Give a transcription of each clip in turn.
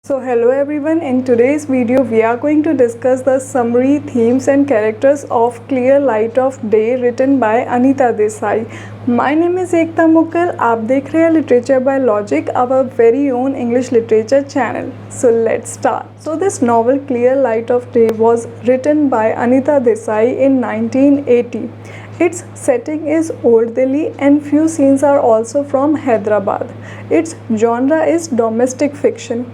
So hello everyone, in today's video we are going to discuss the summary, themes and characters of Clear Light of Day written by Anita Desai. My name is Ekta Mukkal. आप देख रहे हैं Literature by Logic, our very own English literature channel. So let's start. So this novel Clear Light of Day was written by Anita Desai in 1980. Its setting is Old Delhi and few scenes are also from Hyderabad. Its genre is domestic fiction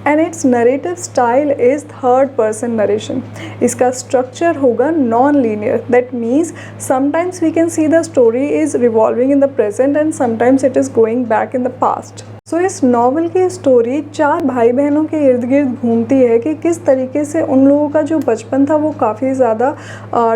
and its narrative style is third person narration. इसका structure होगा non-linear. That means sometimes we can see the story is revolving in the present and sometimes it is going back in the past. सो इस novel की story चार भाई बहनों के इर्द गिर्द घूमती है कि किस तरीके से उन लोगों का जो बचपन था वो काफ़ी ज़्यादा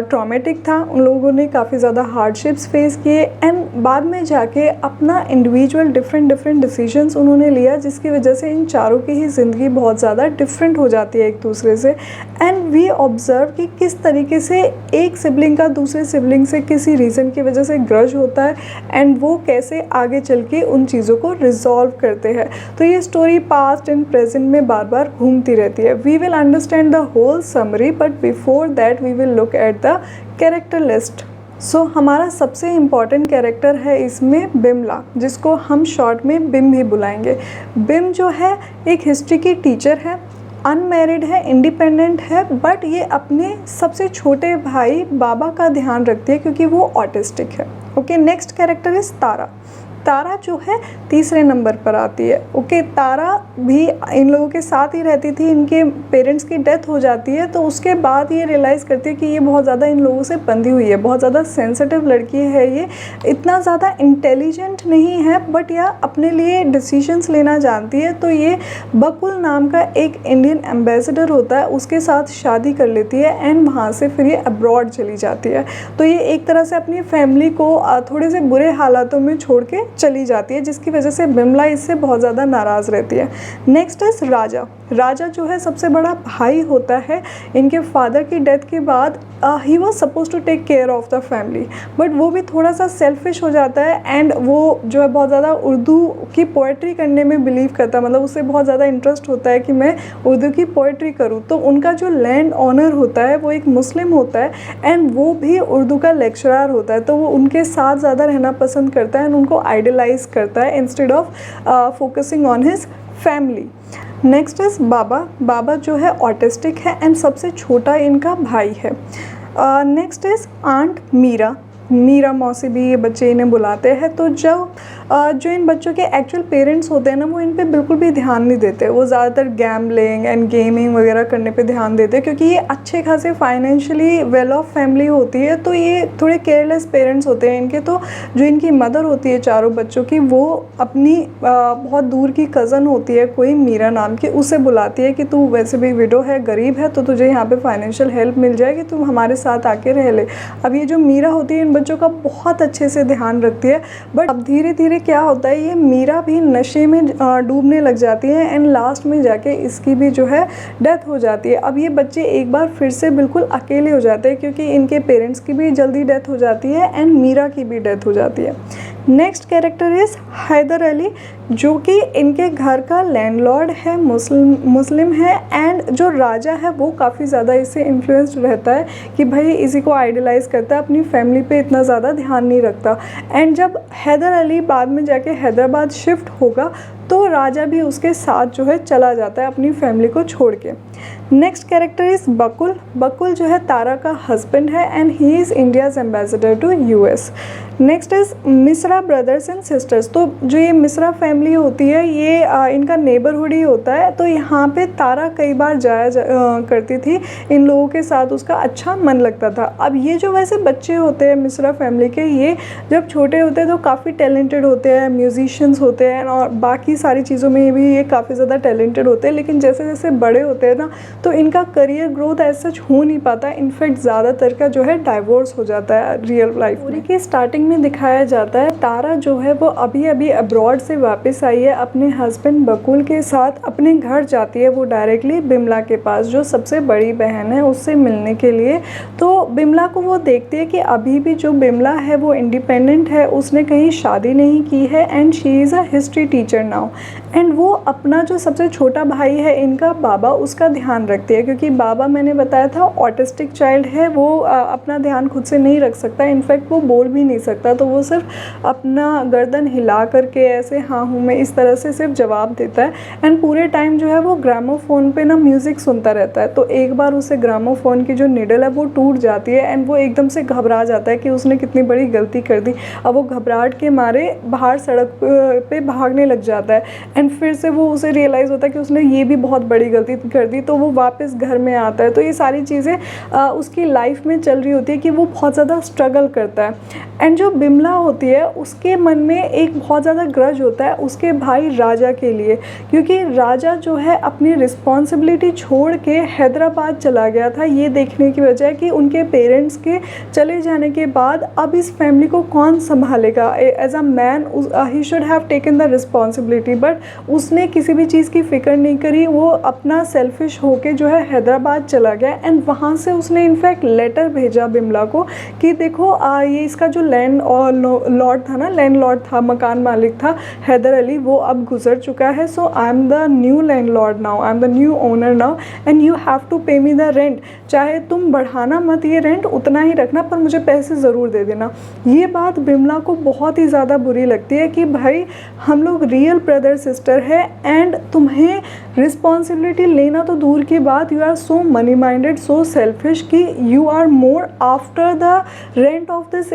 ट्रॉमेटिक था, उन लोगों ने काफ़ी ज़्यादा हार्डशिप्स फेस किए एंड बाद में जाके अपना इंडिविजुअल डिफरेंट डिसीजंस उन्होंने लिया, जिसकी वजह से इन चारों की ही ज़िंदगी बहुत ज़्यादा डिफरेंट हो जाती है एक दूसरे से. एंड वी ऑब्ज़र्व कि किस तरीके से एक सिबलिंग का दूसरे सिबलिंग से किसी रीज़न की वजह से ग्रज होता है एंड वो कैसे आगे चल के उन चीज़ों को रिजॉल्व करते हैं. तो ये स्टोरी पास्ट एंड प्रेजेंट में बार बार घूमती रहती है. We will understand the whole summary but before that we will look at the character list. So हमारा सबसे इम्पॉर्टेंट कैरेक्टर है इसमें बिमला, जिसको हम शॉर्ट में बिम भी बुलाएंगे. बिम जो है एक हिस्ट्री की टीचर है, अनमैरिड है, इंडिपेंडेंट है, बट ये अपने सबसे छोटे भाई बाबा का ध्यान रखती है क्योंकि वो ऑटिस्टिक है. ओके, नेक्स्ट कैरेक्टर इज तारा. तारा जो है तीसरे नंबर पर आती है. ओके, तारा भी इन लोगों के साथ ही रहती थी. इनके पेरेंट्स की डेथ हो जाती है तो उसके बाद ये रियलाइज़ करती है कि ये बहुत ज़्यादा इन लोगों से बंधी हुई है, बहुत ज़्यादा सेंसिटिव लड़की है, ये इतना ज़्यादा इंटेलिजेंट नहीं है बट यह अपने लिए डिसीजंस लेना जानती है. तो ये बकुल नाम का एक इंडियन एम्बेसडर होता है, उसके साथ शादी कर लेती है एंड वहाँ से फिर ये अब्रॉड चली जाती है. तो ये एक तरह से अपनी फैमिली को थोड़े से बुरे हालातों में छोड़ के चली जाती है, जिसकी वजह से बिमला इससे बहुत ज़्यादा नाराज़ रहती है. नेक्स्ट इज राजा. राजा जो है सबसे बड़ा भाई होता है. इनके फादर की डेथ के बाद ही was supposed to take care of the family, but वो भी थोड़ा सा सेल्फिश हो जाता है एंड वो जो है बहुत ज़्यादा उर्दू की पोइट्री करने में बिलीव करता है, मतलब उससे बहुत ज़्यादा इंटरेस्ट होता है कि मैं उर्दू की पोइट्री करूँ. तो उनका जो लैंड ऑनर होता है वो एक मुस्लिम होता है एंड वो भी उर्दू का लेक्चरर होता है. तो वो उनके साथ ज़्यादा रहना पसंद करता है एंड उनको आइडलाइज करता है instead of focusing on his family. Next is Baba. Baba जो है ऑटिस्टिक है एंड सबसे छोटा इनका भाई है. Next is aunt Meera. Meera मौसी भी ये बच्चे इन्हें बुलाते हैं. तो जो इन बच्चों के एक्चुअल पेरेंट्स होते हैं ना, वो इन पे बिल्कुल भी ध्यान नहीं देते. वो ज़्यादातर गैम्बलिंग एंड गेमिंग वगैरह करने पे ध्यान देते हैं क्योंकि ये अच्छे खासे फाइनेंशियली वेल ऑफ फैमिली होती है. तो ये थोड़े केयरलेस पेरेंट्स होते हैं इनके. तो जो इनकी मदर होती है चारों बच्चों की, वो अपनी बहुत दूर की कज़न होती है कोई मीरा नाम की, उसे बुलाती है कि तू वैसे भी विडो है, गरीब है, तो तुझे यहाँ पर फाइनेंशियल हेल्प मिल जाएगी, तुम हमारे साथ आके रह ले. अब ये जो मीरा होती है इन बच्चों का बहुत अच्छे से ध्यान रखती है. बट अब धीरे धीरे क्या होता है, ये मीरा भी नशे में डूबने लग जाती है एंड लास्ट में जाके इसकी भी जो है डेथ हो जाती है. अब ये बच्चे एक बार फिर से बिल्कुल अकेले हो जाते हैं क्योंकि इनके पेरेंट्स की भी जल्दी डेथ हो जाती है एंड मीरा की भी डेथ हो जाती है. Next character is Haider Ali, जो कि इनके घर का लैंडलॉर्ड है, मुस्लिम है एंड जो राजा है वो काफ़ी ज़्यादा इससे इन्फ्लुएंस्ड रहता है कि भाई इसी को आइडलाइज़ करता है, अपनी फैमिली पे इतना ज़्यादा ध्यान नहीं रखता. एंड जब हैदर अली बाद में जाके हैदराबाद शिफ्ट होगा तो राजा भी उसके साथ जो है चला जाता है अपनी फैमिली को छोड़ के. Next character is Bakul. Bakul जो है तारा का हस्बैंड है and he is India's ambassador to US. Next is Mishra brothers and sisters. तो जो ये मिश्रा फैमिली होती है ये इनका नेबरहुड ही होता है. तो यहाँ पे तारा कई बार जाया करती थी इन लोगों के साथ, उसका अच्छा मन लगता था. अब ये जो वैसे बच्चे होते हैं मिश्रा फैमिली के, ये जब छोटे होते हैं तो काफ़ी टैलेंटेड होते हैं, म्यूजिशियंस होते हैं और बाकी सारी चीज़ों में भी ये काफ़ी ज़्यादा टैलेंटेड होते हैं. लेकिन जैसे जैसे बड़े होते हैं ना तो इनका करियर ग्रोथ एज सच हो नहीं पाता. इनफैक्ट ज़्यादातर का जो है डाइवोर्स हो जाता है रियल लाइफ. पूरी की स्टार्टिंग में दिखाया जाता है तारा जो है वो अभी अभी अब्रॉड से वापस आई है, अपने हस्बैंड बकुल के साथ अपने घर जाती है वो डायरेक्टली बिमला के पास, जो सबसे बड़ी बहन है, उससे मिलने के लिए. तो बिमला को वो देखती है कि अभी भी जो बिमला है वो इंडिपेंडेंट है, उसने कहीं शादी नहीं की है and she is a history teacher now. Now. And वो अपना जो सबसे छोटा भाई है इनका, बाबा, उसका ध्यान रखती है, क्योंकि बाबा मैंने बताया था ऑटिस्टिक चाइल्ड है, वो अपना ध्यान खुद से नहीं रख सकता, इनफैक्ट वो बोल भी नहीं सकता, तो वो सिर्फ अपना गर्दन हिला करके ऐसे हाँ हूँ मैं इस तरह से सिर्फ जवाब देता है। एंड पूरे टाइम जो है वो ग्रामोफोन पे ना म्यूज़िक सुनता रहता है। तो एक बार उसे ग्रामोफोन की जो निडल है वो टूट जाती है एंड वो एकदम से घबरा जाता है कि उसने कितनी बड़ी गलती कर दी। अब वो घबराहट के मारे बाहर सड़क पे भागने लग जाता है एंड फिर से वो उसे रियलाइज़ होता है कि उसने ये भी बहुत बड़ी गलती कर दी, तो वो वापस घर में आता है। तो ये सारी चीज़ें उसकी लाइफ में चल रही होती है कि वो बहुत ज़्यादा स्ट्रगल करता है। एंड जो बिमला होती है उसके मन में एक बहुत ज़्यादा ग्रज होता है उसके भाई राजा के लिए, क्योंकि राजा जो है अपनी रिस्पॉन्सिबिलिटी छोड़ के हैदराबाद चला गया था ये देखने की वजह कि उनके पेरेंट्स के चले जाने के बाद अब इस फैमिली को कौन संभालेगा। As a man he should have taken the responsibility, but उसने किसी भी चीज़ की फ़िक्र नहीं करी, वो अपना सेल्फिश होके जो है हैदराबाद चला गया। एंड वहाँ से उसने इनफैक्ट लेटर भेजा बिमला को कि देखो ये इसका जो लैंड और लॉर्ड था ना, लैंड लॉर्ड था, मकान मालिक था हैदर अली, वो अब गुजर चुका है। So I am the new landlord now, I am the new owner now and you have to pay me the rent. चाहे तुम बढ़ाना मत ये रेंट, उतना ही रखना, पर मुझे पैसे ज़रूर दे देना। ये बात बिमला को बहुत ही ज़्यादा बुरी लगती है कि भाई हम लोग रियल ब्रदर सिस्टर है एंड तुम्हें रिस्पॉन्सिबिलिटी लेना तो दूर की बात, you are so money minded, so selfish कि you are more after the rent of this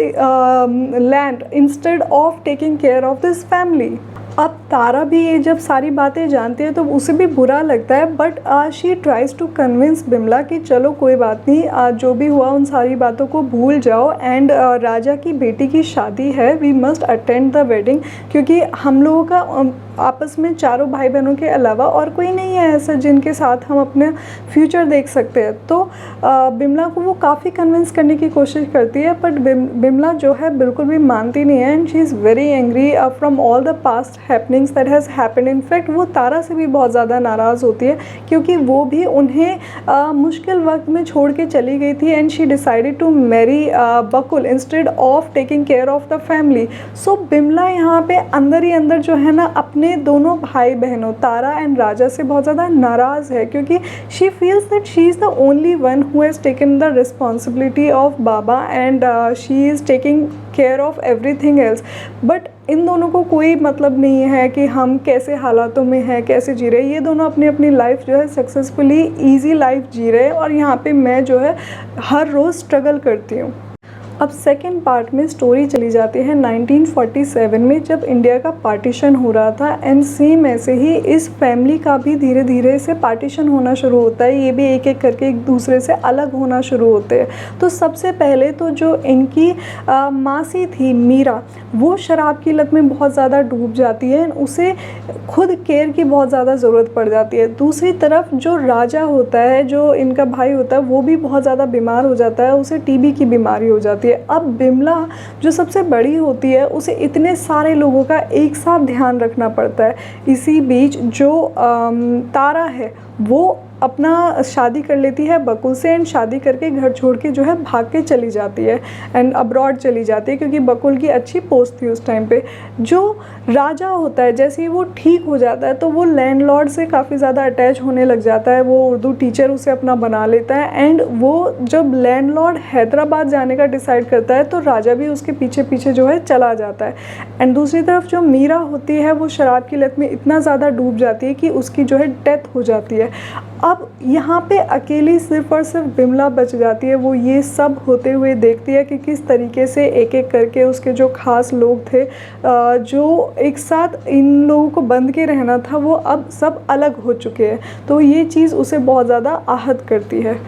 land instead of taking care of this family. अब तारा भी ये जब सारी बातें जानती है तो उसे भी बुरा लगता है, but she tries to convince Bimla कि चलो कोई बात नहीं, जो भी हुआ उन सारी बातों को भूल जाओ एंड राजा की बेटी की शादी है, we must attend the wedding, क्योंकि हम लोगों का आपस में चारों भाई बहनों के अलावा और कोई नहीं है ऐसा जिनके साथ हम अपने फ्यूचर देख सकते हैं। तो बिमला को वो काफ़ी कन्विंस करने की कोशिश करती है, बट बिमला जो है बिल्कुल भी मानती नहीं है and she is very angry from all the past happenings that has happened. In fact वो तारा से भी बहुत ज़्यादा नाराज़ होती है क्योंकि वो भी उन्हें मुश्किल वक्त में छोड़ के चली गई थी and she decided to marry Bakul instead of taking care of the family. So Bimla यहाँ पे अंदर ही अंदर जो है ना अपने दोनों भाई बहनों तारा एंड राजा से बहुत ज़्यादा नाराज़ है, क्योंकि she feels that she is the only one who has taken the responsibility of Baba and she is taking care of everything else. But in दोनों को कोई मतलब नहीं है कि हम कैसे हालातों में हैं, कैसे जी रहे हैं। ये दोनों अपनी अपनी लाइफ जो है सक्सेसफुली ईजी लाइफ जी रहे हैं और यहाँ पे मैं जो है हर रोज़ स्ट्रगल करती हूँ। अब सेकेंड पार्ट में स्टोरी चली जाती है 1947 में, जब इंडिया का पार्टीशन हो रहा था एंड सेम ऐसे ही इस फैमिली का भी धीरे धीरे से पार्टीशन होना शुरू होता है। ये भी एक एक करके एक दूसरे से अलग होना शुरू होते हैं। तो सबसे पहले तो जो इनकी मासी थी मीरा, वो शराब की लत में बहुत ज़्यादा डूब जाती है, उसे खुद केयर की बहुत ज़्यादा ज़रूरत पड़ जाती है। दूसरी तरफ जो राजा होता है, जो इनका भाई होता है, वो भी बहुत ज़्यादा बीमार हो जाता है, उसे टीबी की बीमारी हो जाती है। अब बिमला जो सबसे बड़ी होती है उसे इतने सारे लोगों का एक साथ ध्यान रखना पड़ता है। इसी बीच जो तारा है वो अपना शादी कर लेती है बकुल से एंड शादी करके घर छोड़ के जो है भाग के चली जाती है एंड अब्रॉड चली जाती है, क्योंकि बकुल की अच्छी पोस्ट थी उस टाइम पे। जो राजा होता है जैसे ही वो ठीक हो जाता है तो वो लैंडलॉर्ड से काफ़ी ज़्यादा अटैच होने लग जाता है, वो उर्दू टीचर उसे अपना बना लेता है एंड वो जब लैंडलॉर्ड हैदराबाद जाने का डिसाइड करता है तो राजा भी उसके पीछे पीछे जो है चला जाता है। एंड दूसरी तरफ जो मीरा होती है वो शराब की लत में इतना ज़्यादा डूब जाती है कि उसकी जो है डेथ हो जाती है। अब यहाँ पे अकेली सिर्फ और सिर्फ बिमला बच जाती है। वो ये सब होते हुए देखती है कि किस तरीके से एक एक करके उसके जो खास लोग थे, जो एक साथ इन लोगों को बंध के रहना था, वो अब सब अलग हो चुके हैं। तो ये चीज़ उसे बहुत ज़्यादा आहत करती है।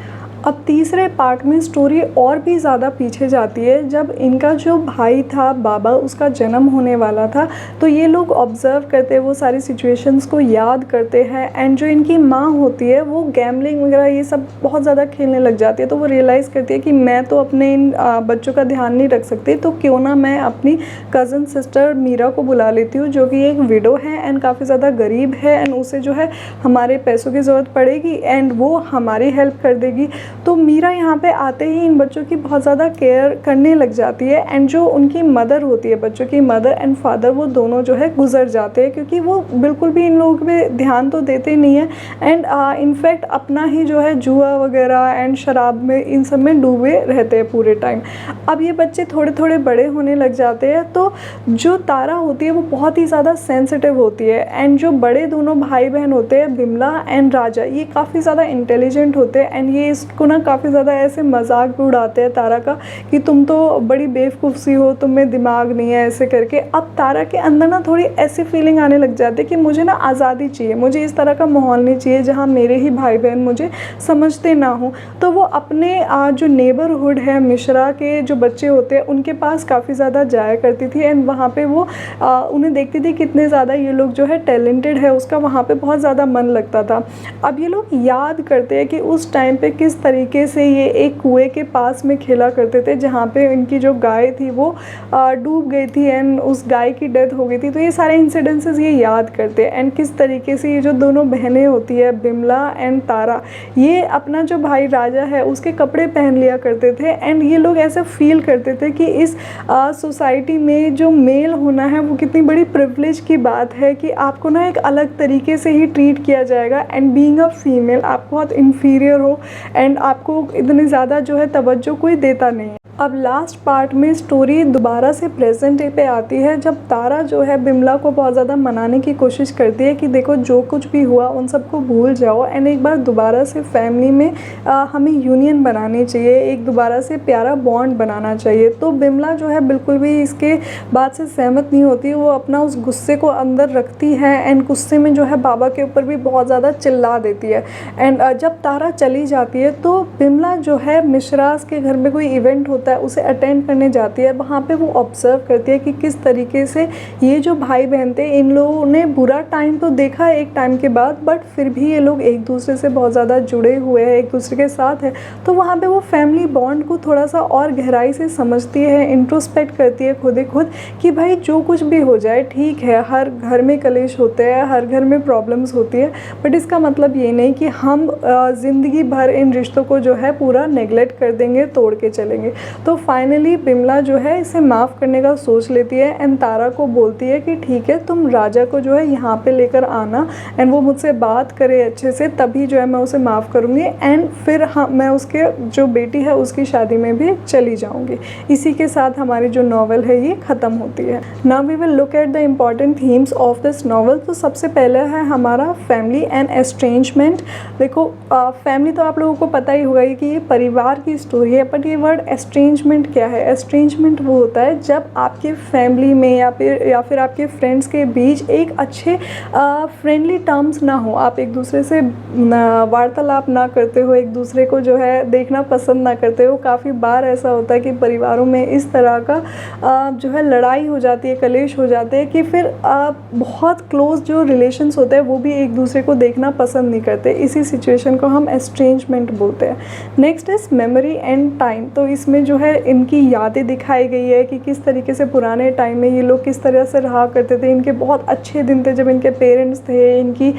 अब तीसरे पार्ट में स्टोरी और भी ज़्यादा पीछे जाती है। जब इनका जो भाई था बाबा, उसका जन्म होने वाला था, तो ये लोग ऑब्ज़र्व करते हैं, वो सारी सिचुएशंस को याद करते हैं एंड जो इनकी माँ होती है वो गैम्बलिंग वगैरह ये सब बहुत ज़्यादा खेलने लग जाती है। तो वो रियलाइज़ करती है कि मैं तो अपने इन बच्चों का ध्यान नहीं रख सकती, तो क्यों ना मैं अपनी कज़न सिस्टर मीरा को बुला लेती हूँ, जो कि एक विडो है एंड काफ़ी ज़्यादा गरीब है एंड उसे जो है हमारे पैसों की ज़रूरत पड़ेगी एंड वो हमारी हेल्प कर देगी। तो मीरा यहाँ पे आते ही इन बच्चों की बहुत ज़्यादा केयर करने लग जाती है। एंड जो उनकी मदर होती है, बच्चों की मदर एंड फादर, वो दोनों जो है गुजर जाते हैं, क्योंकि वो बिल्कुल भी इन लोगों पे ध्यान तो देते नहीं है। एंड इनफैक्ट अपना ही जो है जुआ वगैरह एंड शराब में, इन सब में डूबे रहते हैं पूरे टाइम। अब ये बच्चे थोड़े थोड़े बड़े होने लग जाते हैं, तो जो तारा होती है वो बहुत ही ज़्यादा सेंसिटिव होती है। एंड जो बड़े दोनों भाई बहन होते हैं, बिमला एंड राजा, ये काफ़ी ज़्यादा इंटेलिजेंट होते हैं। एंड ये इसको ना काफ़ी ज़्यादा ऐसे मजाक भी उड़ाते हैं तारा का, कि तुम तो बड़ी बेवकूफ़ी हो, तुम में दिमाग नहीं है, ऐसे करके। अब तारा के अंदर ना थोड़ी ऐसी फीलिंग आने लग जाती है कि मुझे ना आज़ादी चाहिए, मुझे इस तरह का माहौल नहीं चाहिए जहाँ मेरे ही भाई बहन मुझे समझते ना हो। तो वो अपने जो नेबरहुड है, मिश्रा के जो बच्चे होते हैं, उनके पास काफ़ी ज़्यादा जाया करती थी। एंड वहाँ पे वो उन्हें देखती थी कितने ज़्यादा ये लोग जो है टैलेंटेड है, उसका वहाँ पे बहुत ज़्यादा मन लगता था। अब ये लोग याद करते हैं कि उस टाइम पे किस तरीके से ये एक कुएं के पास में खेला करते थे, जहाँ पे इनकी जो गाय थी वो डूब गई थी एंड उस गाय की डेथ हो गई थी। तो ये सारे इंसिडेंसेस ये याद करते हैं। एंड किस तरीके से ये जो दोनों बहनें होती है, बिमला एंड तारा, ये अपना जो भाई राजा है उसके कपड़े पहन लिया करते थे। एंड ये लोग ऐसा फील करते थे कि इस सोसाइटी में जो मेल होना है वो कितनी बड़ी प्रिविलेज की बात है, कि आपको ना एक अलग तरीके से ही ट्रीट किया जाएगा। एंड बीइंग अ फीमेल आप बहुत इन्फीरियर हो, एंड आपको इतनी ज़्यादा जो है तवज्जो कोई देता नहीं है। अब लास्ट पार्ट में स्टोरी दोबारा से प्रेजेंट डे पे आती है, जब तारा जो है बिमला को बहुत ज़्यादा मनाने की कोशिश करती है कि देखो जो कुछ भी हुआ उन सबको भूल जाओ, एंड एक बार दोबारा से फैमिली में हमें यूनियन बनानी चाहिए, एक दोबारा से प्यारा बॉन्ड बनाना चाहिए। तो बिमला जो है बिल्कुल भी इसके बात से सहमत नहीं होती, वो अपना उस गुस्से को अंदर रखती है। एंड गुस्से में जो है बाबा के ऊपर भी बहुत ज़्यादा चिल्ला देती है। एंड जब तारा चली जाती है तो बिमला जो है मिश्रास के घर में कोई इवेंट होता है उसे अटेंड करने जाती है। वहाँ पे वो ऑब्ज़र्व करती है कि किस तरीके से ये जो भाई बहन थे, इन लोगों ने बुरा टाइम तो देखा एक टाइम के बाद, बट फिर भी ये लोग एक दूसरे से बहुत ज़्यादा जुड़े हुए हैं, एक दूसरे के साथ है। तो वहाँ पे वो फैमिली बॉन्ड को थोड़ा सा और गहराई से समझती है, इंट्रोस्पेक्ट करती है खुद ही खुद, कि भाई जो कुछ भी हो जाए ठीक है, हर घर में कलेश होते हैं, हर घर में प्रॉब्लम्स होती है, बट इसका मतलब ये नहीं कि हम ज़िंदगी भर इन रिश्तों को जो है पूरा नेगलेक्ट कर देंगे, तोड़ के चलेंगे। तो फाइनली बिमला जो है इसे माफ़ करने का सोच लेती है एंड तारा को बोलती है कि ठीक है तुम राजा को जो है यहाँ पे लेकर आना, एंड वो मुझसे बात करे अच्छे से, तभी जो है मैं उसे माफ़ करूँगी। एंड फिर मैं उसके जो बेटी है उसकी शादी में भी चली जाऊँगी। इसी के साथ हमारी जो नावल है ये ख़त्म होती है। Now we will look at the important themes of this novel. तो सबसे पहले है हमारा फैमिली एंड एस्ट्रेंजमेंट। देखो फैमिली तो आप लोगों को पता ही होगा कि ये परिवार की स्टोरी है, बट ये वर्ड एस्ट्रेंजमेंट क्या है? एस्ट्रेंजमेंट वो होता है जब आपके फैमिली में या फिर आपके फ्रेंड्स के बीच एक अच्छे फ्रेंडली टर्म्स ना हो, आप एक दूसरे से वार्तालाप ना करते हो, एक दूसरे को जो है देखना पसंद ना करते हो। काफ़ी बार ऐसा होता है कि परिवारों में इस तरह का जो है लड़ाई हो जाती है, कलेश हो जाते हैं कि फिर बहुत क्लोज जो रिलेशंस होते हैं वो भी एक दूसरे को देखना पसंद नहीं करते। इसी सिचुएशन को हम एस्ट्रेंजमेंट बोलते हैं। Next is memory and time. तो इसमें जो है इनकी यादें दिखाई गई है कि किस तरीके से पुराने टाइम में ये लोग किस तरह से रहा करते थे। इनके बहुत अच्छे दिन थे जब इनके पेरेंट्स थे, इनकी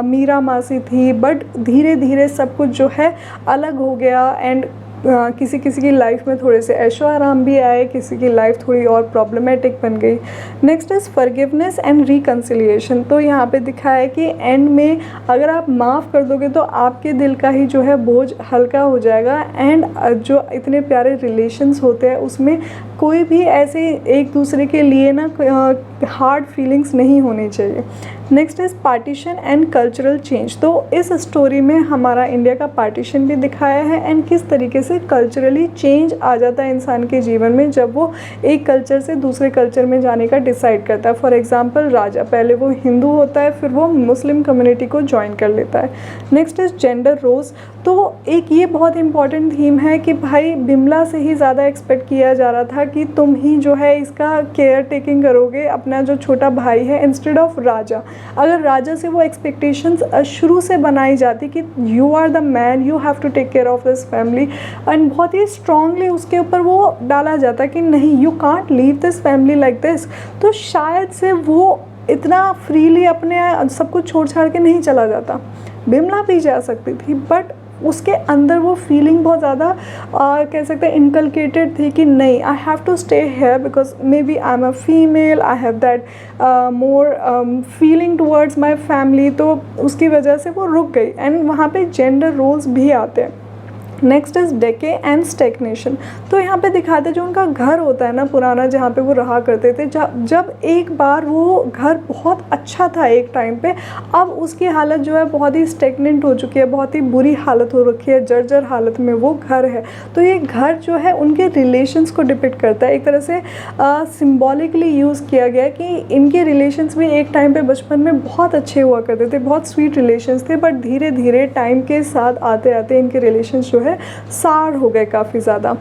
मीरा मासी थी, बट धीरे धीरे सब कुछ जो है अलग हो गया। एंड किसी किसी की लाइफ में थोड़े से ऐशो आराम भी आए, किसी की लाइफ थोड़ी और प्रॉब्लमेटिक बन गई। Next is forgiveness and reconciliation. तो यहाँ पे दिखा है कि एंड में अगर आप माफ़ कर दोगे तो आपके दिल का ही जो है बोझ हल्का हो जाएगा। एंड जो इतने प्यारे रिलेशंस होते हैं उसमें कोई भी ऐसे एक दूसरे के लिए ना हार्ड फीलिंग्स नहीं होनी चाहिए। Next is partition and cultural change. तो इस स्टोरी में हमारा इंडिया का पार्टीशन भी दिखाया है एंड किस तरीके से कल्चरली चेंज आ जाता है इंसान के जीवन में जब वो एक कल्चर से दूसरे कल्चर में जाने का डिसाइड करता है। फॉर एग्जांपल राजा, पहले वो हिंदू होता है, फिर वो मुस्लिम कम्युनिटी को ज्वाइन कर लेता है। Next is gender roles. तो एक ये बहुत इंपॉर्टेंट थीम है कि भाई बिमला से ही ज़्यादा एक्सपेक्ट किया जा रहा था कि तुम ही जो है इसका केयर टेकिंग करोगे, अपना जो छोटा भाई है, इंस्टेड ऑफ राजा। अगर राजा से वो एक्सपेक्टेशंस शुरू से बनाई जाती कि you are the man, you have to take care of this family, and बहुत ही स्ट्रांगली उसके ऊपर वो डाला जाता कि नहीं, you can't leave this family like this, तो शायद से वो इतना फ्रीली अपने सब कुछ छोड़ छाड़ के नहीं चला जाता। बिमला भी जा सकती थी, बट उसके अंदर वो फीलिंग बहुत ज़्यादा कह सकते हैं इनकलकेटेड थी कि नहीं, I have to stay here because maybe I am a female, I have that more feeling towards my family, तो उसकी वजह से वो रुक गई। एंड वहाँ पे जेंडर रोल्स भी आते हैं। Next is डेके and stagnation. तो यहाँ पे दिखाते हैं जो उनका घर होता है ना पुराना, जहाँ पे वो रहा करते थे, जब एक बार वो घर बहुत अच्छा था एक टाइम पे, अब उसकी हालत जो है बहुत ही स्टेगनेंट हो चुकी है, बहुत ही बुरी हालत हो रखी है, जर्जर हालत में वो घर है। तो ये घर जो है उनके रिलेशंस को डिपिक्ट करता है, एक तरह से सिम्बॉलिकली यूज़ किया गया है कि इनके रिलेशंस भी एक टाइम पे बचपन में बहुत अच्छे हुआ करते थे, बहुत स्वीट रिलेशंस थे, बट धीरे धीरे टाइम के साथ आते आते इनके रिलेशंस जो है सार हो गए काफ़ी ज़्यादा।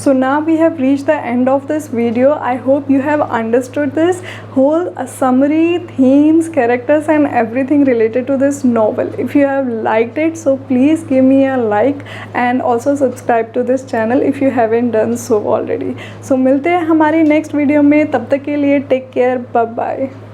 So now we have reached the end of this video. I hope you have understood this whole summary, themes, characters and everything related to this novel. If you have liked it, so please give me a like and also subscribe to this channel if you haven't done so already. So मिलते हैं हमारी next video में, तब तक के लिए take care, bye bye.